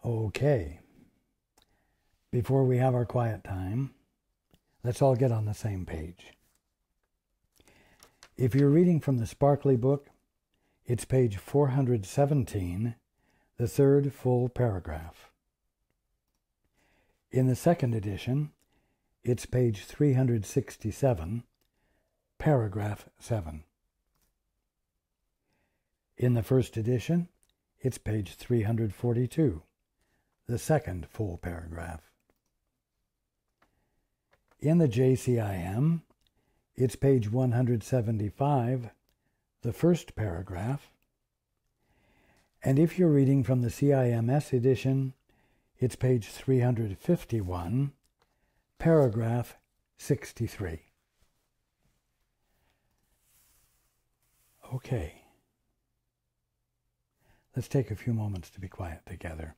Okay. Before we have our quiet time, let's all get on the same page. If you're reading from the Sparkly book, it's page 417, the third full paragraph. In the second edition, it's page 367, paragraph 7. In the first edition, it's page 342, the second full paragraph. In the JCIM, it's page 175, the first paragraph. And if you're reading from the CIMS edition, it's page 351, paragraph 63. Okay. Let's take a few moments to be quiet together.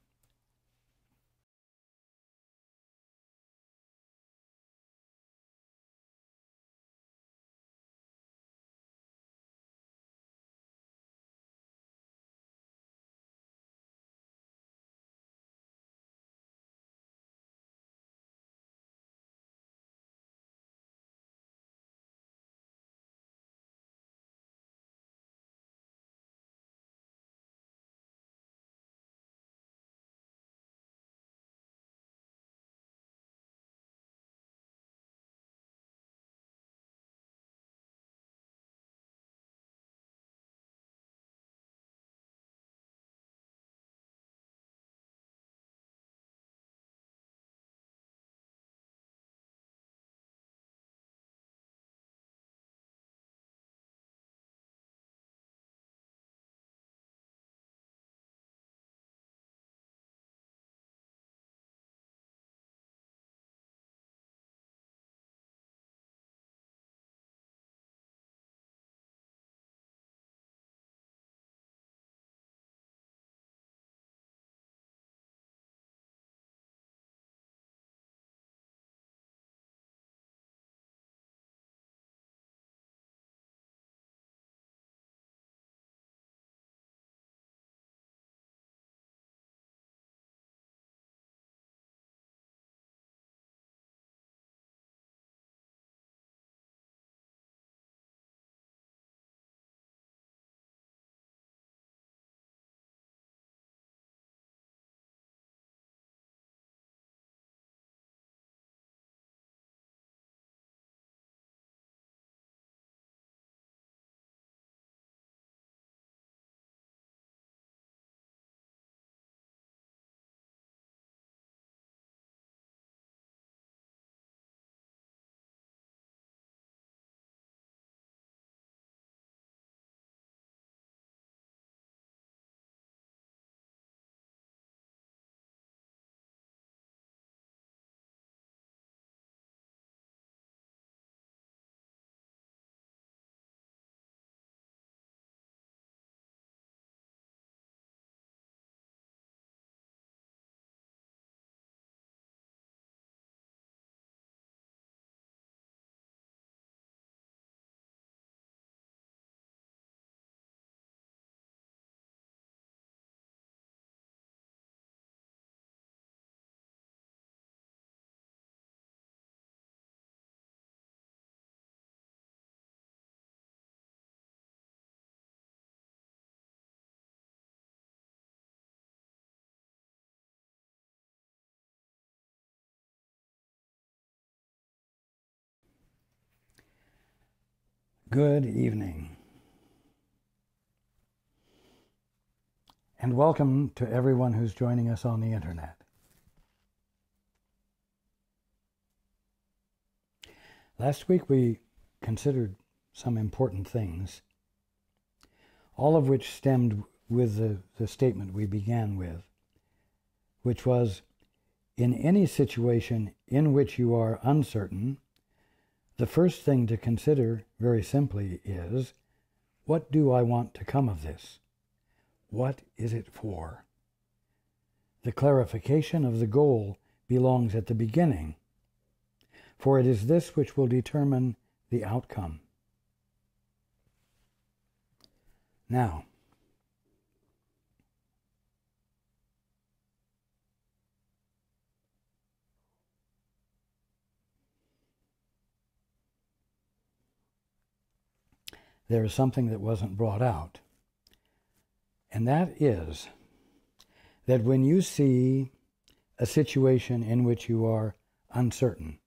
Good evening, and welcome to everyone who's joining us on the internet. Last week we considered some important things, all of which stemmed with the statement we began with, which was, in any situation in which you are uncertain, the first thing to consider, very simply, is, what do I want to come of this? What is it for? The clarification of the goal belongs at the beginning, for it is this which will determine the outcome. Now, there is something that wasn't brought out. And that is that when you see a situation in which you are uncertain,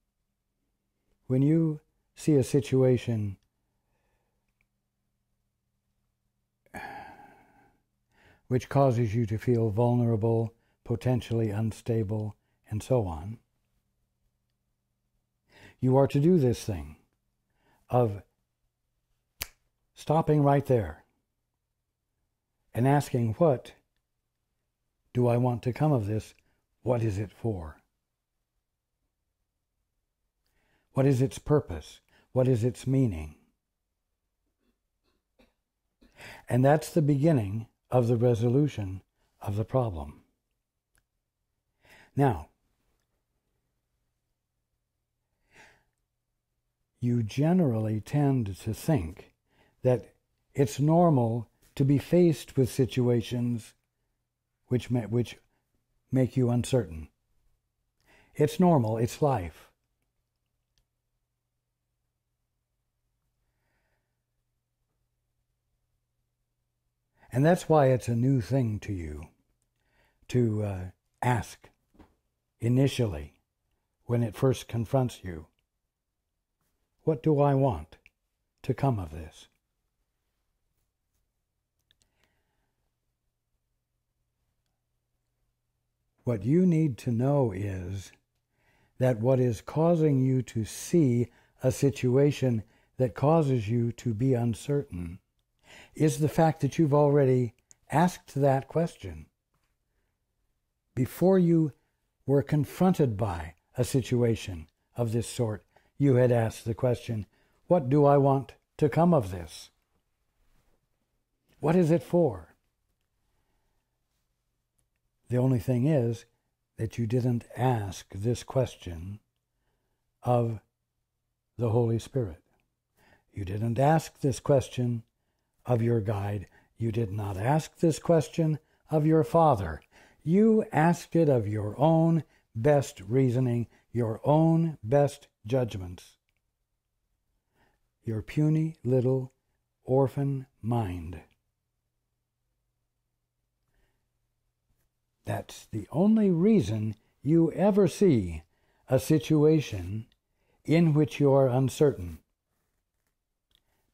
when you see a situation which causes you to feel vulnerable, potentially unstable, and so on, you are to do this thing of stopping right there and asking, what do I want to come of this? What is it for? What is its purpose? What is its meaning? And that's the beginning of the resolution of the problem. Now, you generally tend to think that it's normal to be faced with situations which make you uncertain. It's normal, it's life. And that's why it's a new thing to you to ask initially, when it first confronts you, what do I want to come of this? What you need to know is that what is causing you to see a situation that causes you to be uncertain is the fact that you've already asked that question. Before you were confronted by a situation of this sort, you had asked the question, what do I want to come of this? What is it for? The only thing is that you didn't ask this question of the Holy Spirit. You didn't ask this question of your guide. You did not ask this question of your Father. You asked it of your own best reasoning, your own best judgments. Your puny little orphan mind. That's the only reason you ever see a situation in which you are uncertain,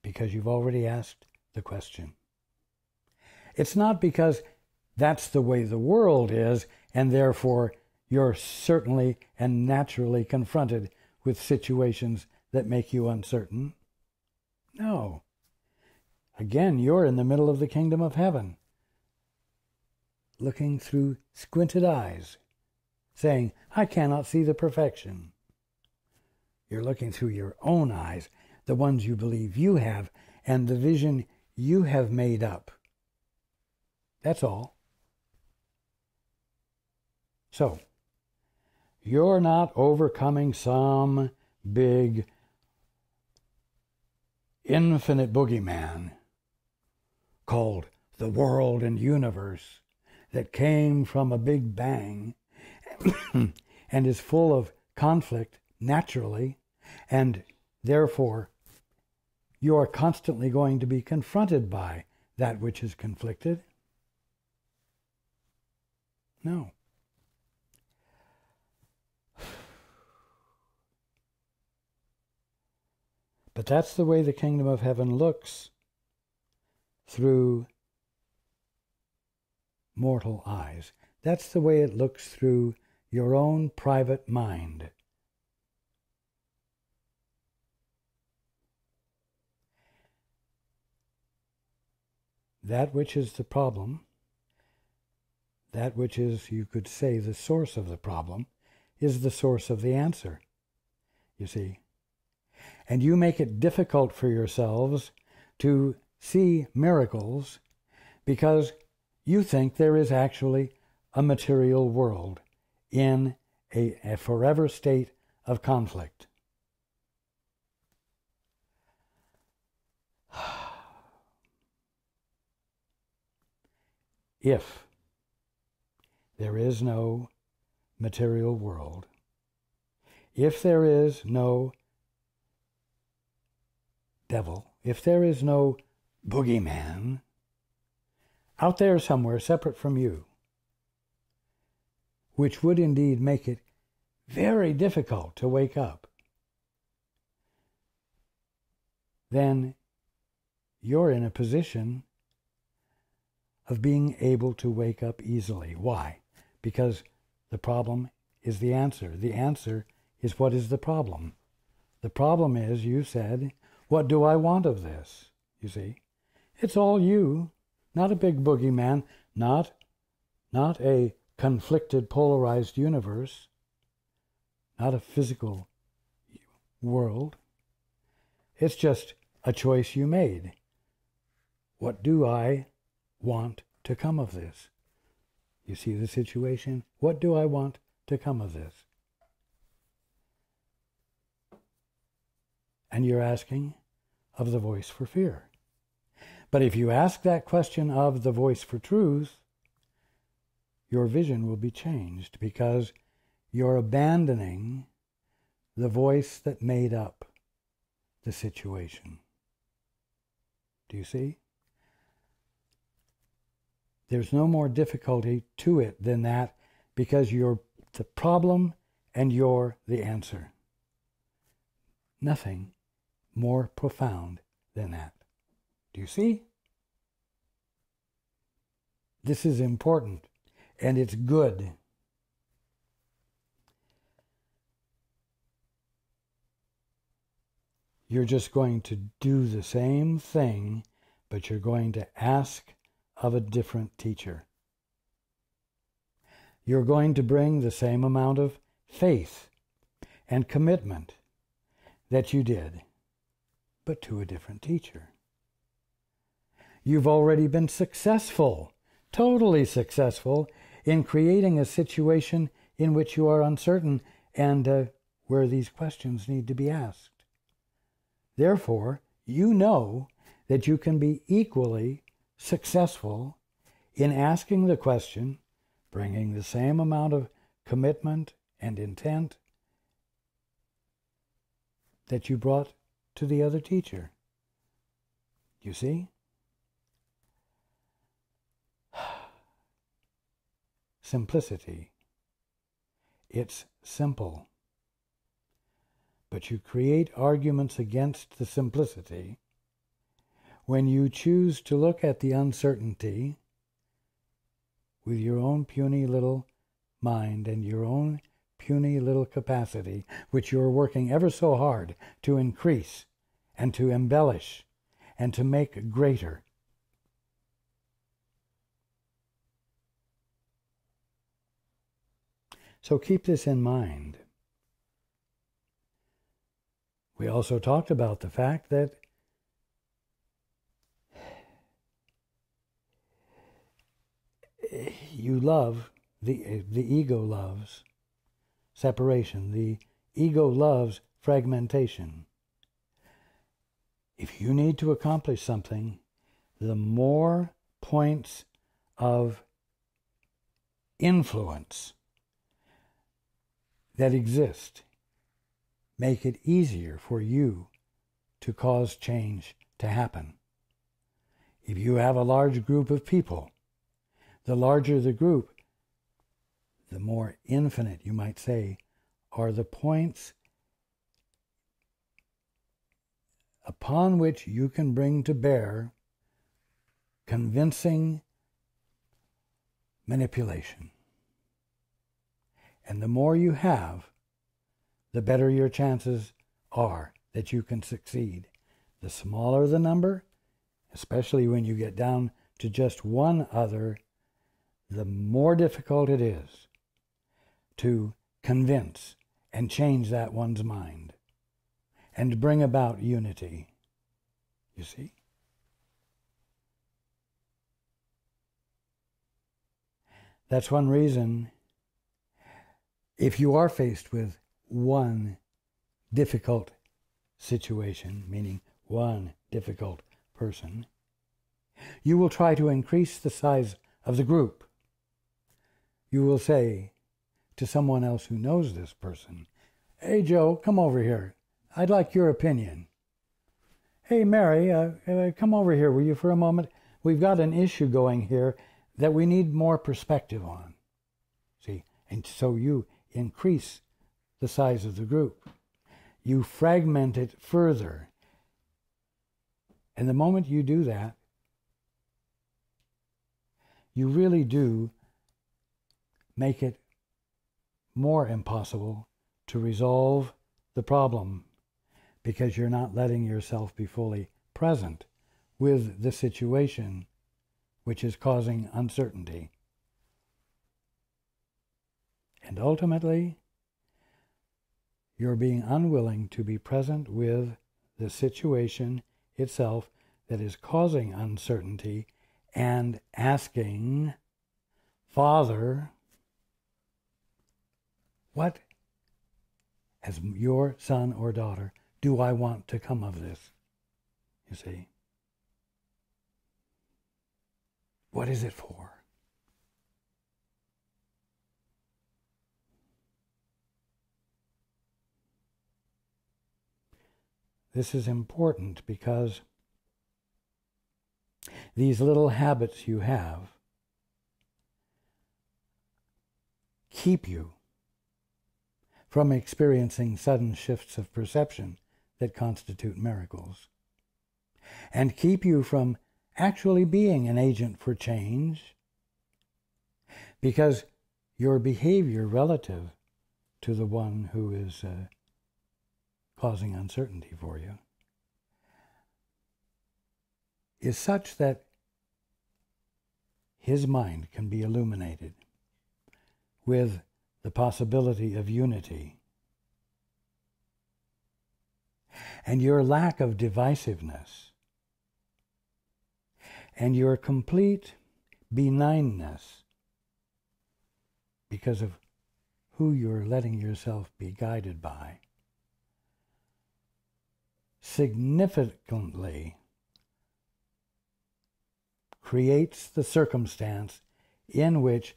because you've already asked the question. It's not because that's the way the world is, and therefore you're certainly and naturally confronted with situations that make you uncertain. No. Again, you're in the middle of the kingdom of heaven, looking through squinted eyes, saying, I cannot see the perfection. You're looking through your own eyes, the ones you believe you have, and the vision you have made up. That's all. So, you're not overcoming some big, infinite boogeyman called the world and universe that came from a big bang and is full of conflict naturally, and therefore you are constantly going to be confronted by that which is conflicted. No. But that's the way the kingdom of heaven looks through mortal eyes. That's the way it looks through your own private mind. That which is the problem, that which is, you could say, the source of the problem, is the source of the answer, you see. And you make it difficult for yourselves to see miracles because you think there is actually a material world in a forever state of conflict. If there is no material world, if there is no devil, if there is no boogeyman out there somewhere separate from you, which would indeed make it very difficult to wake up, then you're in a position of being able to wake up easily. Why? Because the problem is the answer. The answer is what is the problem. The problem is, you said, what do I want of this? You see? It's all you, not a big boogeyman, not a conflicted, polarized universe, not a physical world. It's just a choice you made. What do I want to come of this? You see the situation? What do I want to come of this? And you're asking of the voice for fear. But if you ask that question of the voice for truth, your vision will be changed, because you're abandoning the voice that made up the situation. Do you see? There's no more difficulty to it than that, because you're the problem and you're the answer. Nothing more profound than that. Do you see? This is important, and it's good. You're just going to do the same thing, but you're going to ask of a different teacher. You're going to bring the same amount of faith and commitment that you did, but to a different teacher. You've already been successful, totally successful, in creating a situation in which you are uncertain and where these questions need to be asked. Therefore, you know that you can be equally successful in asking the question, bringing the same amount of commitment and intent that you brought to the other teacher. You see? Simplicity. It's simple. But you create arguments against the simplicity when you choose to look at the uncertainty with your own puny little mind and your own puny little capacity, which you're working ever so hard to increase and to embellish and to make greater. So keep this in mind. We also talked about the fact that you love, the ego loves separation. The ego loves fragmentation. If you need to accomplish something, the more points of influence that exist make it easier for you to cause change to happen. If you have a large group of people, the larger the group, the more infinite, you might say, are the points upon which you can bring to bear convincing manipulation. And the more you have, the better your chances are that you can succeed. The smaller the number, especially when you get down to just one other, the more difficult it is to convince and change that one's mind and bring about unity. You see? That's one reason, if you are faced with one difficult situation, meaning one difficult person, you will try to increase the size of the group. You will say to someone else who knows this person, "Hey, Joe, come over here. I'd like your opinion." Hey, Mary, come over here, will you, for a moment? We've got an issue going here that we need more perspective on. See, and so you increase the size of the group. You fragment it further. And the moment you do that, you really do make it more impossible to resolve the problem, because you're not letting yourself be fully present with the situation which is causing uncertainty. And ultimately, you're being unwilling to be present with the situation itself that is causing uncertainty and asking, Father, what, as your son or daughter, do I want to come of this? You see? What is it for? This is important because these little habits you have keep you from experiencing sudden shifts of perception that constitute miracles, and keep you from actually being an agent for change, because your behavior relative to the one who is causing uncertainty for you is such that his mind can be illuminated with the possibility of unity. And your lack of divisiveness and your complete benignness, because of who you're letting yourself be guided by, significantly creates the circumstance in which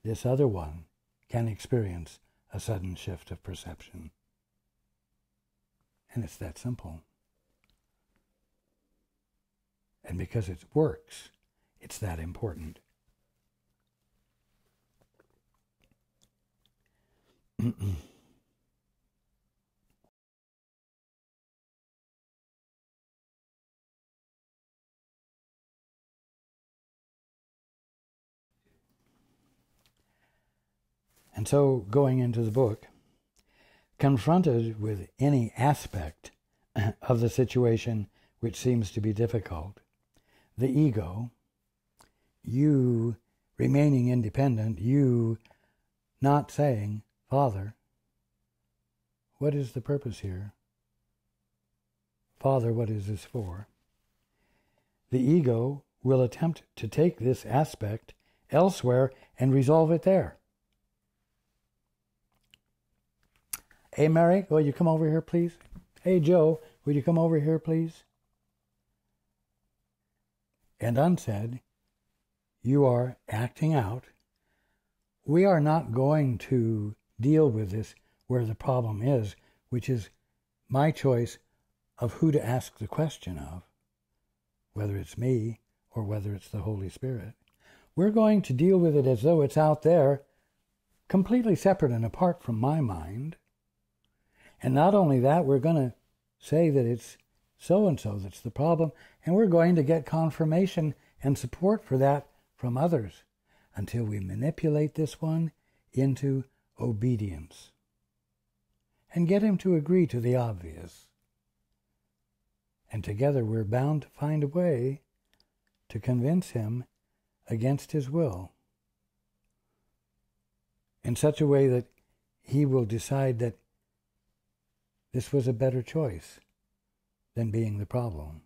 this other one can experience a sudden shift of perception. And it's that simple. And because it works, it's that important. And so, going into the book, confronted with any aspect of the situation which seems to be difficult, the ego, you remaining independent, you not saying, Father, what is the purpose here? Father, what is this for? The ego will attempt to take this aspect elsewhere and resolve it there. Hey, Mary, will you come over here, please? Hey, Joe, will you come over here, please? And unsaid, you are acting out. We are not going to deal with this where the problem is, which is my choice of who to ask the question of, whether it's me or whether it's the Holy Spirit. We're going to deal with it as though it's out there, completely separate and apart from my mind. And not only that, we're going to say that it's so-and-so that's the problem, and we're going to get confirmation and support for that from others until we manipulate this one into obedience and get him to agree to the obvious. And together we're bound to find a way to convince him against his will in such a way that he will decide that this was a better choice than being the problem,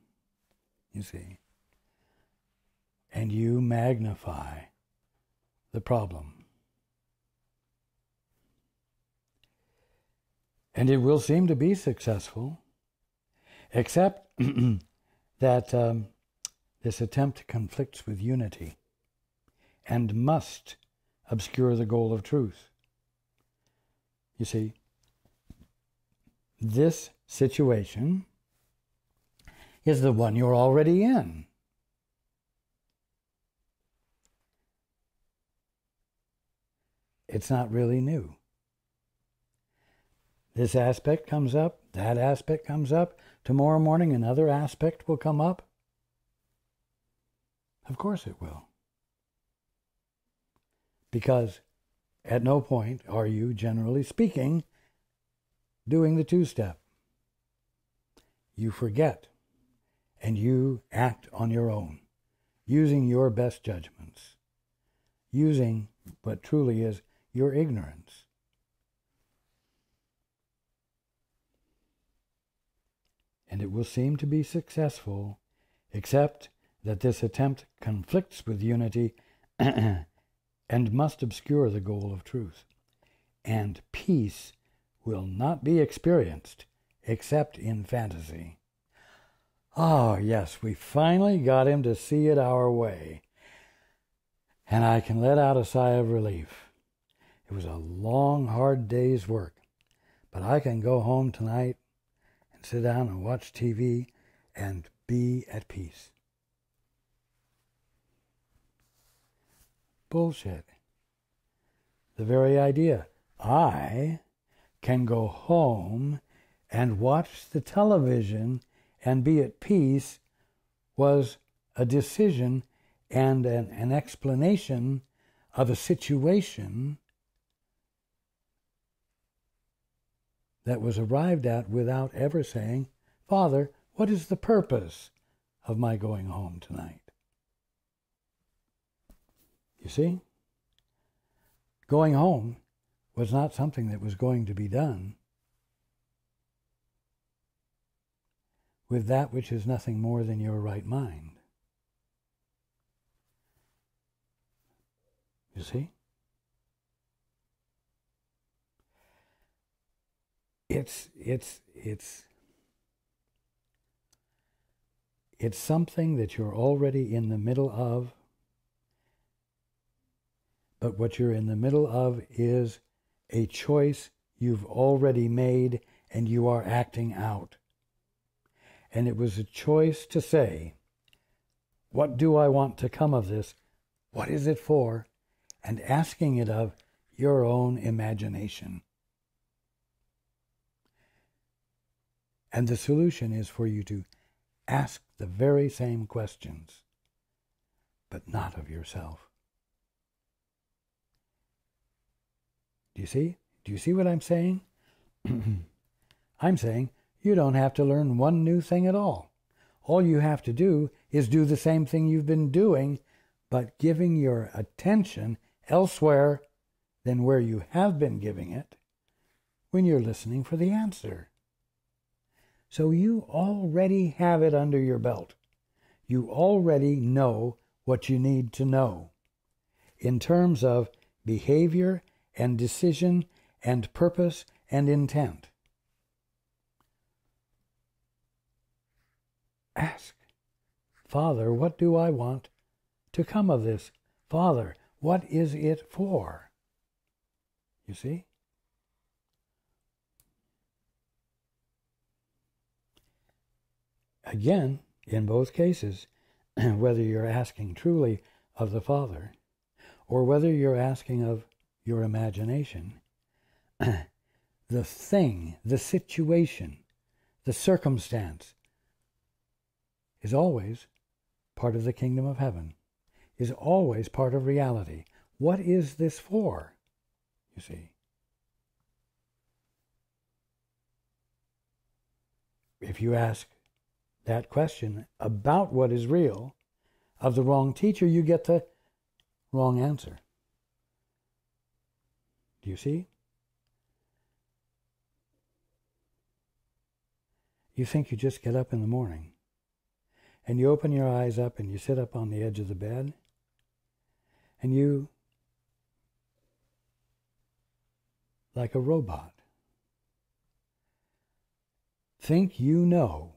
you see. And you magnify the problem. And it will seem to be successful, except that this attempt conflicts with unity and must obscure the goal of truth. You see, this situation is the one you're already in. It's not really new. This aspect comes up, that aspect comes up. Tomorrow morning another aspect will come up. Of course it will. Because at no point are you, generally speaking, doing the two-step. You forget, and you act on your own, using your best judgments, using what truly is your ignorance. And it will seem to be successful, except that this attempt conflicts with unity and must obscure the goal of truth. And peace will not be experienced except in fantasy. Oh, yes, we finally got him to see it our way. And I can let out a sigh of relief. It was a long, hard day's work, but I can go home tonight and sit down and watch TV and be at peace. Bullshit. The very idea. I can go home and watch the television and be at peace was a decision and an explanation of a situation that was arrived at without ever saying, Father, what is the purpose of my going home tonight? You see? Going home was not something that was going to be done with that which is nothing more than your right mind. You see? It's something that you're already in the middle of, but what you're in the middle of is a choice you've already made and you are acting out. And it was a choice to say, what do I want to come of this? What is it for? And asking it of your own imagination. And the solution is for you to ask the very same questions, but not of yourself. Do you see? Do you see what I'm saying? I'm saying you don't have to learn one new thing at all. All you have to do is do the same thing you've been doing, but giving your attention elsewhere than where you have been giving it when you're listening for the answer. So you already have it under your belt. You already know what you need to know in terms of behavior and decision and purpose and intent. Ask, Father, what do I want to come of this? Father, what is it for? You see? Again, in both cases, whether you're asking truly of the Father or whether you're asking of your imagination, the thing, the situation, the circumstance is always part of the kingdom of heaven, is always part of reality. What is this for? You see. If you ask that question about what is real of the wrong teacher, you get the wrong answer. Do you see? You think you just get up in the morning and you open your eyes up and you sit up on the edge of the bed and you, like a robot, think you know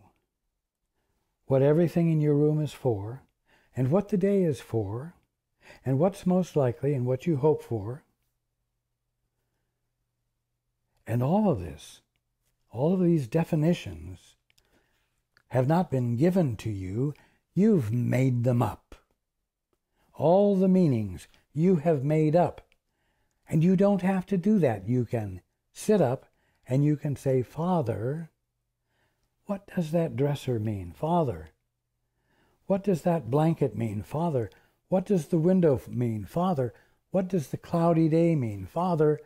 what everything in your room is for, and what the day is for, and what's most likely, and what you hope for. And all of this, all of these definitions have not been given to you. You've made them up. All the meanings you have made up. And you don't have to do that. You can sit up and you can say, Father, what does that dresser mean? Father, what does that blanket mean? Father, what does the window mean? Father, what does the cloudy day mean? Father,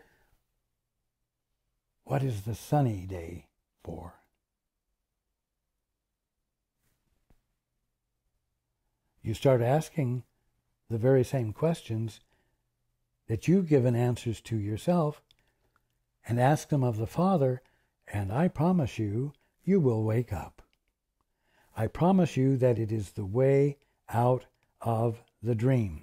what is the sunny day for? You start asking the very same questions that you've given answers to yourself, and ask them of the Father, and I promise you, you will wake up. I promise you that it is the way out of the dream.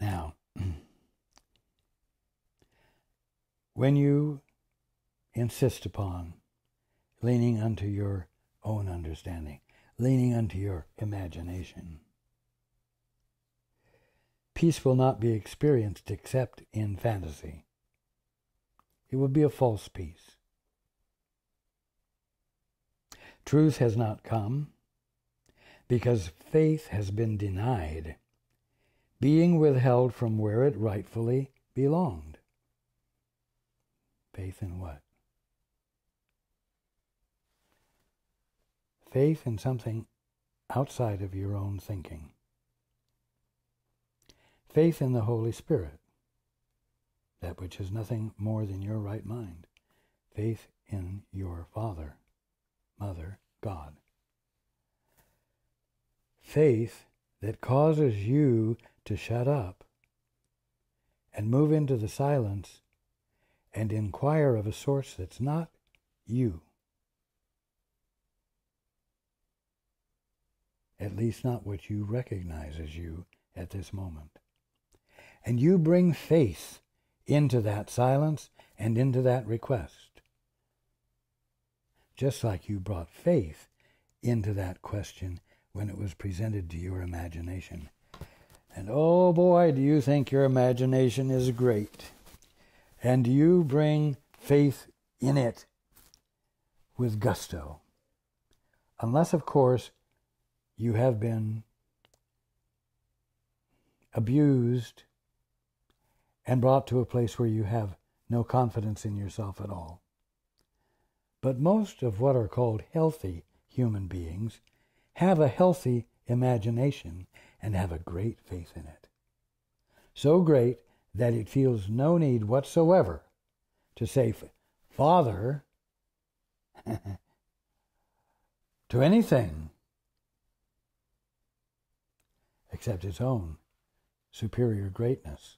Now, when you insist upon leaning unto your own understanding, leaning unto your imagination, peace will not be experienced except in fantasy. It will be a false peace. Truth has not come because faith has been denied, being withheld from where it rightfully belonged. Faith in what? Faith in something outside of your own thinking. Faith in the Holy Spirit, that which is nothing more than your right mind. Faith in your Father, Mother, God. Faith that causes you to shut up and move into the silence and inquire of a source that's not you. At least not what you recognize as you at this moment. And you bring faith into that silence and into that request. Just like you brought faith into that question when it was presented to your imagination. And oh boy, do you think your imagination is great. And you bring faith in it with gusto. Unless, of course, you have been abused and brought to a place where you have no confidence in yourself at all. But most of what are called healthy human beings have a healthy imagination and have a great faith in it. So great that it feels no need whatsoever to say, Father, to anything except its own superior greatness.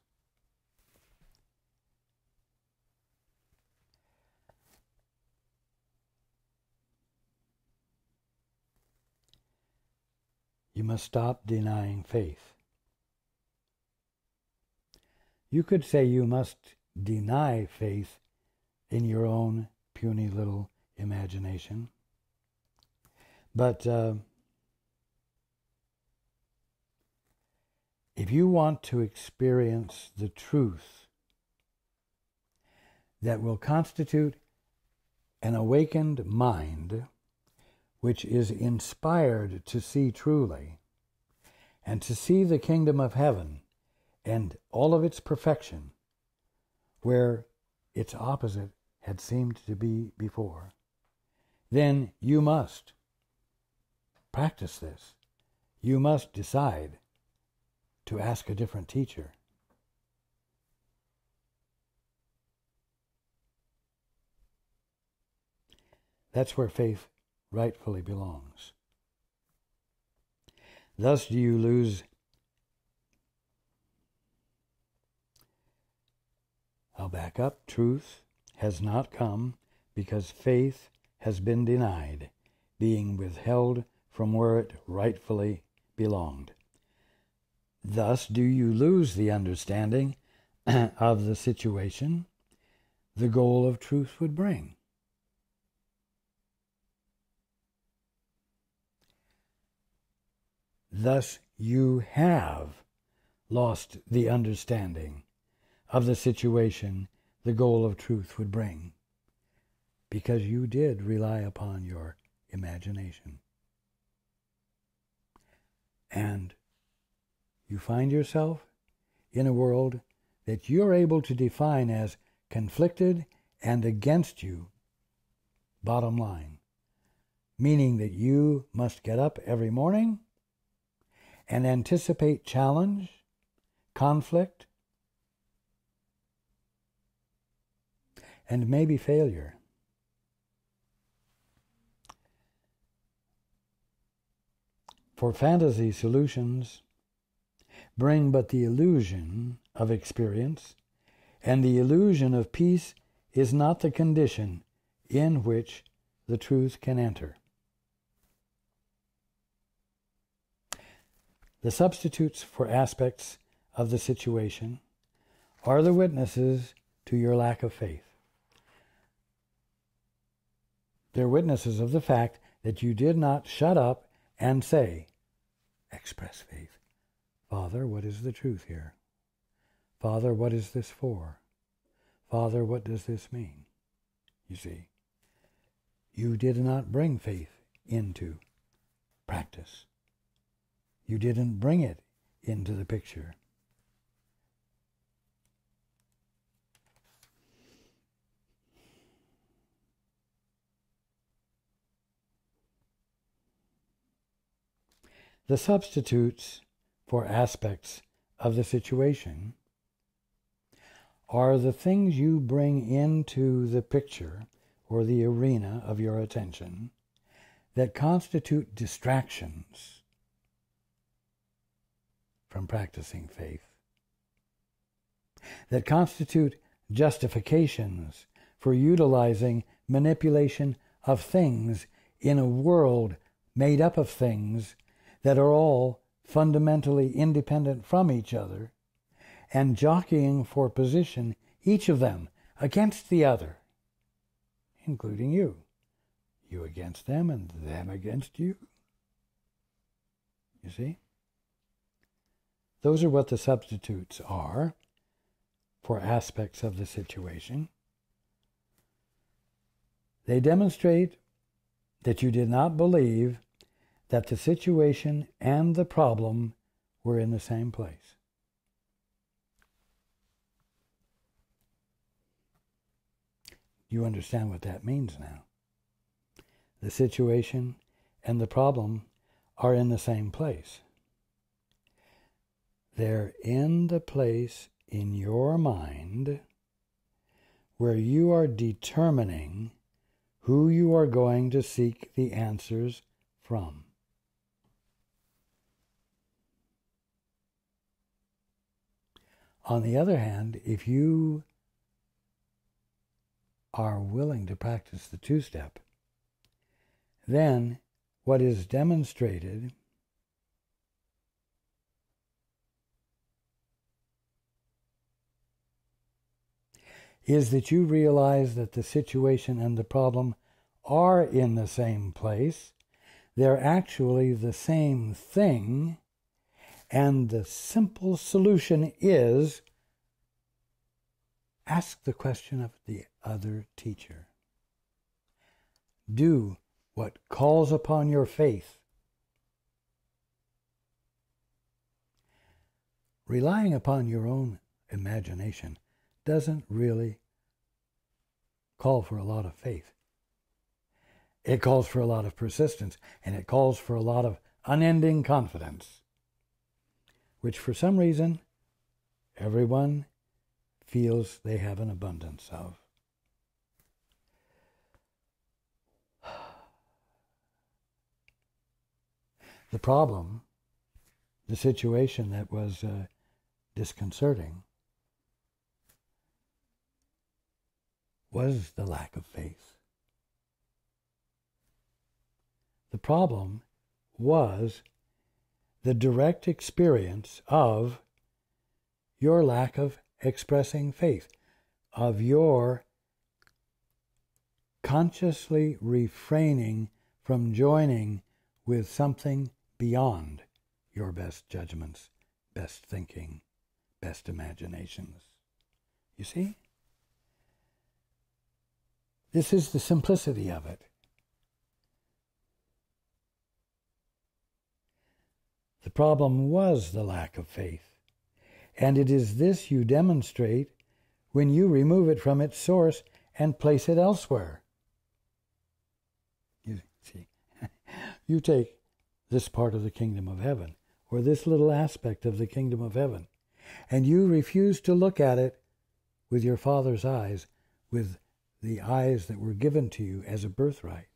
You must stop denying faith. You could say you must deny faith in your own puny little imagination. But if you want to experience the truth that will constitute an awakened mind, which is inspired to see truly, and to see the kingdom of heaven and all of its perfection, where its opposite had seemed to be before, then you must practice this. You must decide to ask a different teacher. That's where faith rightfully belongs. Thus do you lose, I'll back up, truth has not come because faith has been denied, being withheld from where it rightfully belonged. Thus do you lose the understanding of the situation the goal of truth would bring. Thus you have lost the understanding of the situation the goal of truth would bring, because you did rely upon your imagination. And you find yourself in a world that you're able to define as conflicted and against you, bottom line, meaning that you must get up every morning and anticipate challenge, conflict, and maybe failure. For fantasy solutions bring but the illusion of experience, and the illusion of peace is not the condition in which the truth can enter. The substitutes for aspects of the situation are the witnesses to your lack of faith. They're witnesses of the fact that you did not shut up and say, express faith. Father, what is the truth here? Father, what is this for? Father, what does this mean? You see, you did not bring faith into practice. You didn't bring it into the picture. The substitutes for aspects of the situation are the things you bring into the picture or the arena of your attention that constitute distractions from practicing faith, that constitute justifications for utilizing manipulation of things in a world made up of things that are all fundamentally independent from each other, and jockeying for position, each of them against the other, including you. You against them and them against you. You see? Those are what the substitutes are for aspects of the situation. They demonstrate that you did not believe that the situation and the problem were in the same place. You understand what that means now. The situation and the problem are in the same place. They're in the place in your mind where you are determining who you are going to seek the answers from. On the other hand, if you are willing to practice the two-step, then what is demonstrated is that you realize that the situation and the problem are in the same place. They're actually the same thing, and the simple solution is ask the question of the other teacher. Do what calls upon your faith. Relying upon your own imagination doesn't really call for a lot of faith. It calls for a lot of persistence, and it calls for a lot of unending confidence, which for some reason everyone feels they have an abundance of. The problem, the situation that was disconcerting, was the lack of faith. The problem was the direct experience of your lack of expressing faith, of your consciously refraining from joining with something beyond your best judgments, best thinking, best imaginations. You see? This is the simplicity of it. The problem was the lack of faith, and it is this you demonstrate when you remove it from its source and place it elsewhere. You see, you take this part of the kingdom of heaven, or this little aspect of the kingdom of heaven, and you refuse to look at it with your Father's eyes, with the eyes that were given to you as a birthright.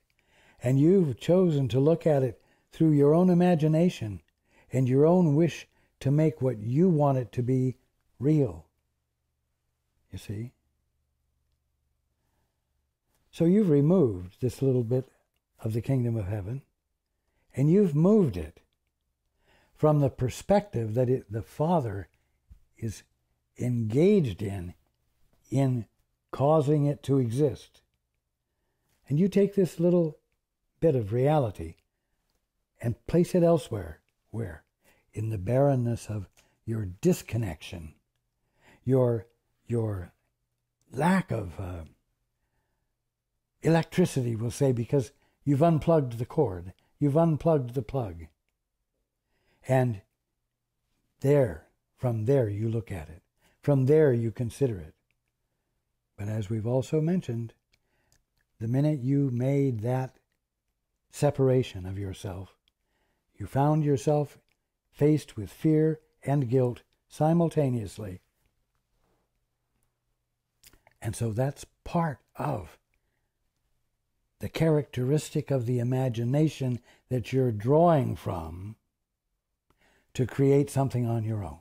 And you've chosen to look at it through your own imagination and your own wish to make what you want it to be real. You see? So you've removed this little bit of the kingdom of heaven, and you've moved it from the perspective that the Father is engaged in causing it to exist. And you take this little bit of reality and place it elsewhere. Where? In the barrenness of your disconnection, your lack of electricity, we'll say, because you've unplugged the cord, you've unplugged the plug. And from there you look at it. From there you consider it. But as we've also mentioned, the minute you made that separation of yourself, you found yourself faced with fear and guilt simultaneously. And so that's part of the characteristic of the imagination that you're drawing from to create something on your own.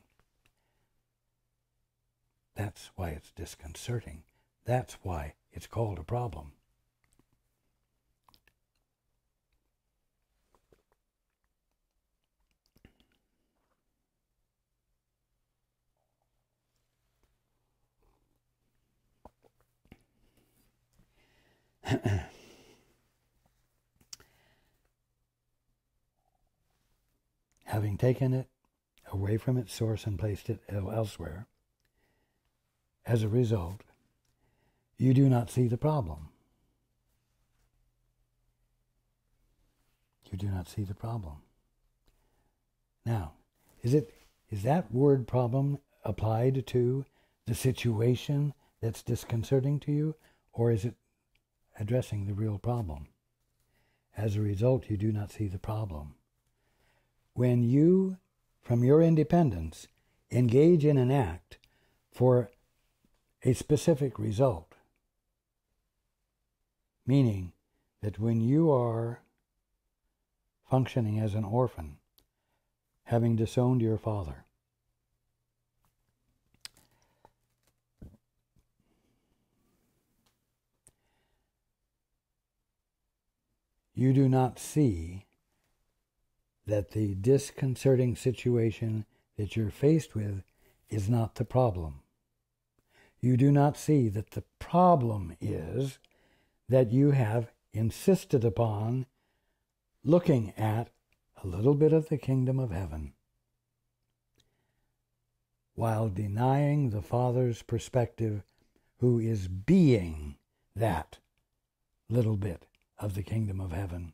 That's why it's disconcerting. That's why it's called a problem. Having taken it away from its source and placed it elsewhere, as a result, you do not see the problem. You do not see the problem. Now, is that word problem applied to the situation that's disconcerting to you, or is it addressing the real problem? As a result, you do not see the problem. When you, from your independence, engage in an act for a specific result, meaning that when you are functioning as an orphan, having disowned your father, you do not see that the disconcerting situation that you're faced with is not the problem. You do not see that the problem is that you have insisted upon looking at a little bit of the kingdom of heaven while denying the Father's perspective, who is being that little bit of the kingdom of heaven,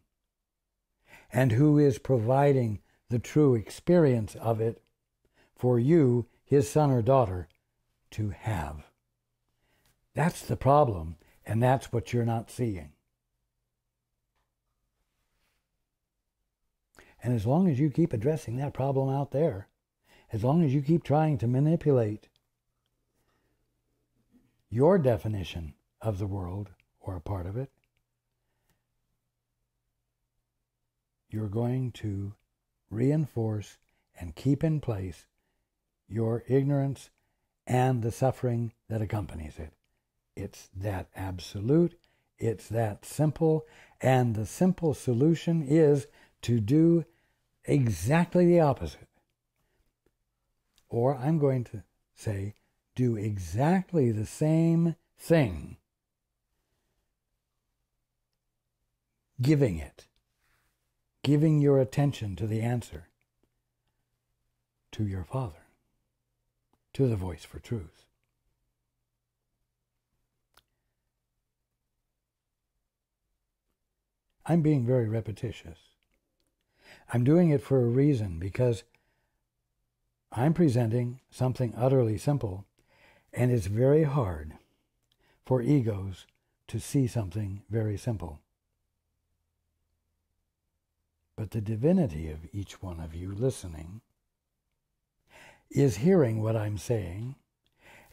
and who is providing the true experience of it for you, his son or daughter, to have. That's the problem, and that's what you're not seeing. And as long as you keep addressing that problem out there, as long as you keep trying to manipulate your definition of the world, or a part of it, you're going to reinforce and keep in place your ignorance and the suffering that accompanies it. It's that absolute, it's that simple, and the simple solution is to do exactly the opposite. Or I'm going to say, do exactly the same thing, giving your attention to the answer, to your Father, to the voice for truth. I'm being very repetitious. I'm doing it for a reason, because I'm presenting something utterly simple, and it's very hard for egos to see something very simple. But the divinity of each one of you listening is hearing what I'm saying,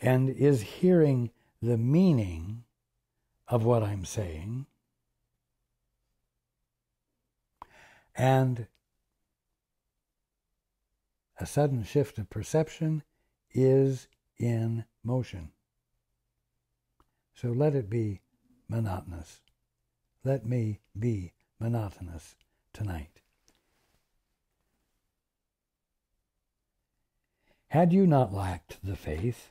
and is hearing the meaning of what I'm saying, and a sudden shift of perception is in motion. So let it be monotonous. Let me be monotonous tonight. Had you not lacked the faith,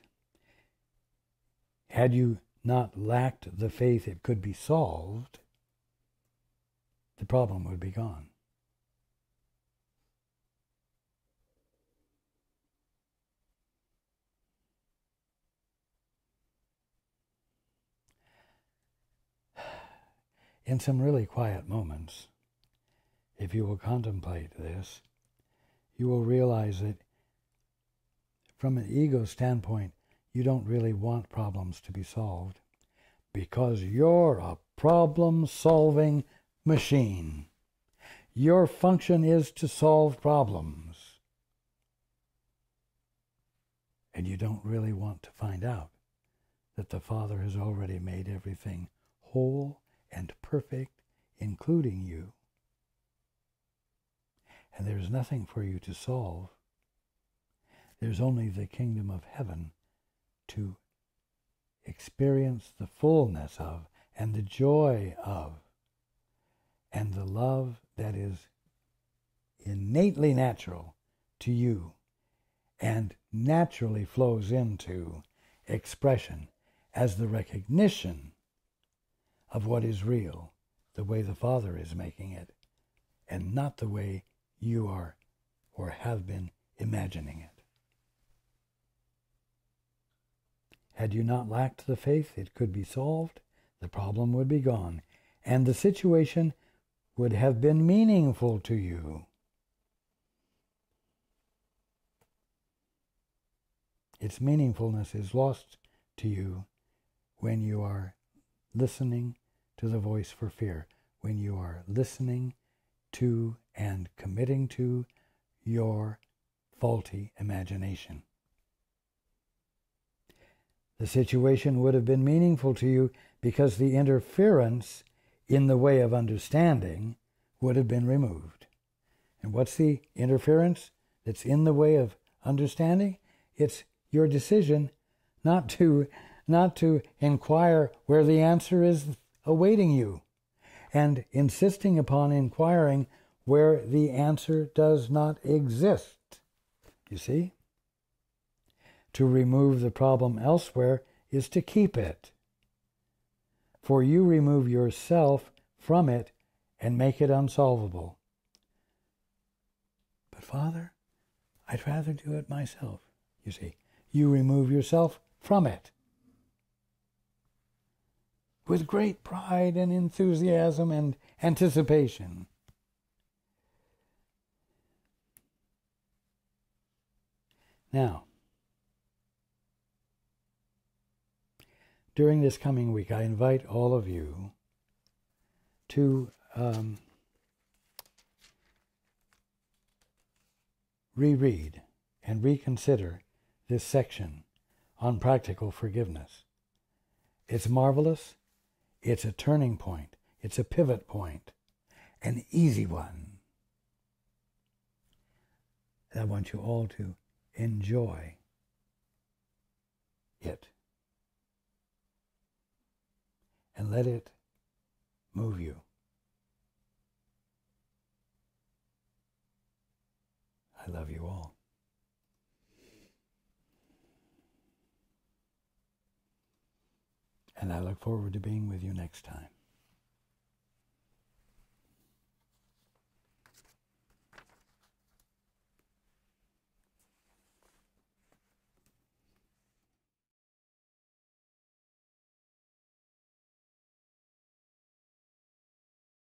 it could be solved, the problem would be gone. In some really quiet moments, if you will contemplate this, you will realize that from an ego standpoint, you don't really want problems to be solved, because you're a problem-solving machine. Your function is to solve problems. And you don't really want to find out that the Father has already made everything whole and perfect, including you. And there's nothing for you to solve. There's only the kingdom of heaven to experience the fullness of, and the joy of, and the love that is innately natural to you and naturally flows into expression as the recognition of what is real, the way the Father is making it, and not the way you are or have been imagining it. Had you not lacked the faith, it could be solved, the problem would be gone, and the situation would have been meaningful to you. Its meaningfulness is lost to you when you are listening to the voice for fear, when you are listening to and committing to your faulty imagination. The situation would have been meaningful to you because the interference in the way of understanding would have been removed. And what's the interference that's in the way of understanding? It's your decision not to inquire where the answer is awaiting you, and insisting upon inquiring where the answer does not exist. You see? To remove the problem elsewhere is to keep it. For you remove yourself from it and make it unsolvable. But Father, I'd rather do it myself. You see, you remove yourself from it with great pride and enthusiasm and anticipation. Now, during this coming week, I invite all of you to reread and reconsider this section on practical forgiveness. It's marvelous. It's a turning point. It's a pivot point. An easy one. And I want you all to enjoy it. And let it move you. I love you all. And I look forward to being with you next time.